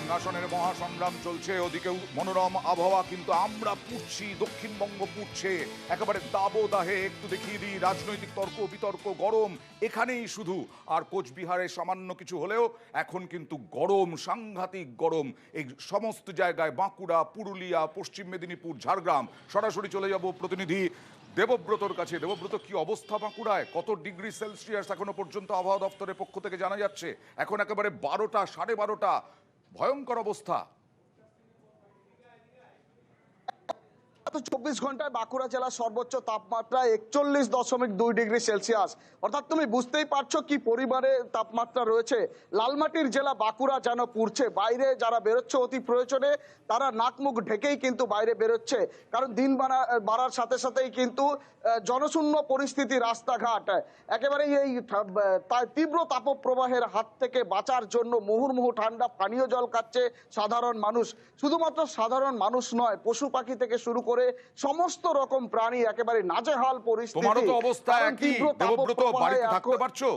সিংহাসনের মহাসংগ্রাম চলছে, ওদিকে মনোরম আবহাওয়া, কিন্তু আমরা পুড়ছি, দক্ষিণবঙ্গ পুড়ছে একেবারে দাবদাহে। একটু দেখিয়ে দিই, রাজনৈতিক তর্ক বিতর্ক, গরম এখানেই শুধু। আর কোচবিহারে সামান্য কিছু হলেও এখন কিন্তু গরম, সাংঘাতিক গরম এই সমস্ত জায়গায়, বাঁকুড়া, পুরুলিয়া, পশ্চিম মেদিনীপুর, ঝাড়গ্রাম। সরাসরি চলে যাব প্রতিনিধি দেবব্রতর কাছে। দেবব্রত, কি অবস্থা বাঁকুড়ায়? কত ডিগ্রি সেলসিয়াস এখনো পর্যন্ত আবহাওয়া দপ্তরের পক্ষ থেকে জানা যাচ্ছে? এখন একেবারে 12টা, 12:30, ভয়ঙ্কর অবস্থা। 24 ঘন্টায় বাঁকুড়া জেলার সর্বোচ্চ তাপমাত্রা 41.2 ডিগ্রি সেলসিয়াস। অর্থাৎ তুমি বুঝতেই পারছো কি পরিমাণে তাপমাত্রা রয়েছে। লালমাটির জেলা বাঁকুড়া যেন পুড়ছে। বাইরে যারা বেরোচ্ছে অতি প্রয়োজনে তারা নাক মুখ ঢেকেই কিন্তু বাইরে বেরোচ্ছে, কারণ দিন বাড়ার সাথে সাথেই কিন্তু জনশূন্য পরিস্থিতি রাস্তাঘাট। একেবারেই এই তীব্র তাপপ্রবাহের হাত থেকে বাঁচার জন্য মুহুর্মুহু ঠান্ডা পানীয় জল খাচ্ছে সাধারণ মানুষ। শুধুমাত্র সাধারণ মানুষ নয়, পশু পাখি থেকে শুরু করে সমস্ত রকম প্রাণী একেবারে নাজেহাল পরিস্থিতি। তোমারও তো অবস্থা একই দেবব্রত, বাড়িতে থাকতে পারছো?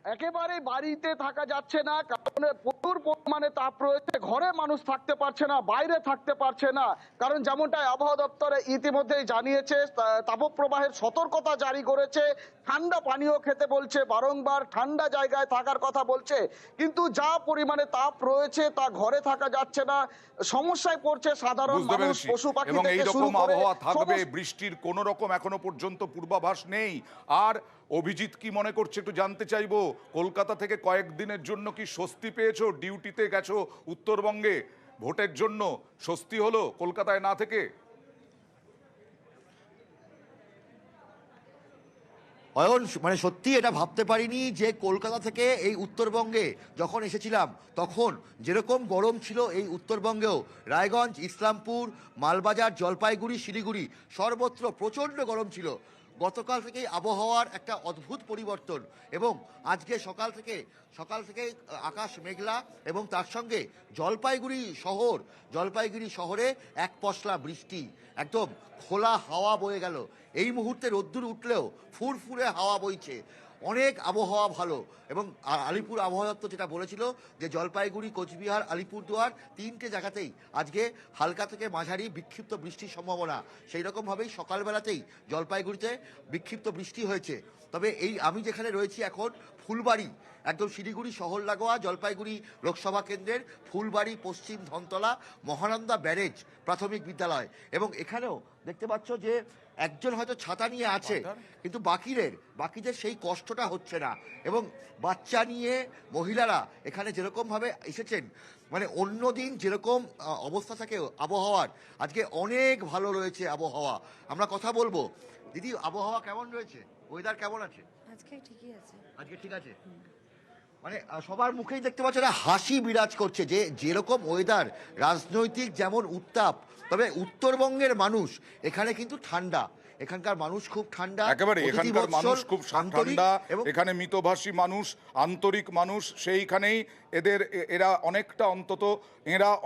একেবারে বাড়িতে থাকা যাচ্ছে না, কারণ প্রচুর পরিমাণে তাপ রয়েছে। ঘরে মানুষ থাকতে পারছে না, বাইরে থাকতে পারছে না, কারণ যেমনটা আবহাওয়া দপ্তরে ইতিমধ্যেই জানিয়েছে, তাপপ্রবাহের সতর্কতা জারি করেছে। ঠান্ডা পানীয় খেতে বলছে, বারংবার ঠান্ডা জায়গায় থাকার কথা বলছে, কিন্তু যা পরিমাণে তাপ রয়েছে তা ঘরে থাকা যাচ্ছে না। সমস্যায় পড়ছে সাধারণ মানুষ, পশু পাখি এবং থেকে শুরু এইরকম করে আবহাওয়া থাকবে, বৃষ্টির কোন রকম এখনো পর্যন্ত পূর্বাভাস নেই। আর অভিজিৎ কি মনে করছে একটু জানতে চাইবো। কলকাতা থেকে কয়েকদিনের জন্য কি স্বস্তি পেয়েছো? ডিউটিতে গেছো উত্তরবঙ্গে, ভোটের জন্য স্বস্তি হলো কলকাতায় না থেকে? অয়ন, মানে সত্যি এটা ভাবতে পারিনি যে কলকাতা থেকে এই উত্তরবঙ্গে যখন এসেছিলাম তখন যেরকম গরম ছিল এই উত্তরবঙ্গেও রায়গঞ্জ, ইসলামপুর, মালবাজার, জলপাইগুড়ি, শিলিগুড়ি সর্বত্র প্রচণ্ড গরম ছিল। গতকাল থেকেই আবহাওয়ার একটা অদ্ভুত পরিবর্তন এবং আজকে সকাল থেকে আকাশ মেঘলা এবং তার সঙ্গে জলপাইগুড়ি শহরে এক পশলা বৃষ্টি, একদম খোলা হাওয়া বয়ে গেল। এই মুহূর্তে রোদ্দুর উঠলেও ফুরফুরে হাওয়া বইছে, অনেক আবহাওয়া ভালো। এবং আলিপুর আবহাওয়া দপ্তর যেটা বলেছিল যে জলপাইগুড়ি, কোচবিহার, আলিপুরদুয়ার তিনটে জায়গাতেই আজকে হালকা থেকে মাঝারি বিক্ষিপ্ত বৃষ্টির সম্ভাবনা। সেই রকমভাবেই সকালবেলাতেই জলপাইগুড়িতে বিক্ষিপ্ত বৃষ্টি হয়েছে। তবে এই আমি যেখানে রয়েছি এখন ফুলবাড়ি, একদম শিলিগুড়ি শহর লাগোয়া জলপাইগুড়ি লোকসভা কেন্দ্রের ফুলবাড়ি পশ্চিম ধনতলা মহানন্দা ব্যারেজ প্রাথমিক বিদ্যালয়, এবং এখানেও দেখতে পাচ্ছ যে একজন হয়তো ছাতা নিয়ে আছে, কিন্তু বাকিদের সেই কষ্টটা হচ্ছে না। এবং বাচ্চা নিয়ে মহিলারা এখানে যেরকমভাবে এসেছেন, মানে অন্য দিন যেরকম অবস্থা থাকে আবহাওয়ার, আজকে অনেক ভালো রয়েছে আবহাওয়া। আমরা কথা বলবো। দিদি, আবহাওয়া কেমন রয়েছে? ওয়েদার কেমন আছে? আজকে ঠিকই আছে। আজকে ঠিক আছে, মানে সবার মুখেই দেখতে পাচ্ছ না হাসি বিরাজ করছে যে যেরকম ওয়েদার, রাজনৈতিক যেমন উত্তাপ, তবে উত্তরবঙ্গের মানুষ এখানে কিন্তু ঠান্ডা। এখানকার মানুষ খুব ঠান্ডা, একেবারে এখানকার মানুষ খুব ঠান্ডা, এবং এখানে মিতভাষী মানুষ, আন্তরিক মানুষ। সেইখানেই এরা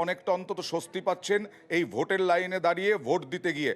অনেকটা অন্তত স্বস্তি পাচ্ছেন এই ভোটের লাইনে দাঁড়িয়ে ভোট দিতে গিয়ে।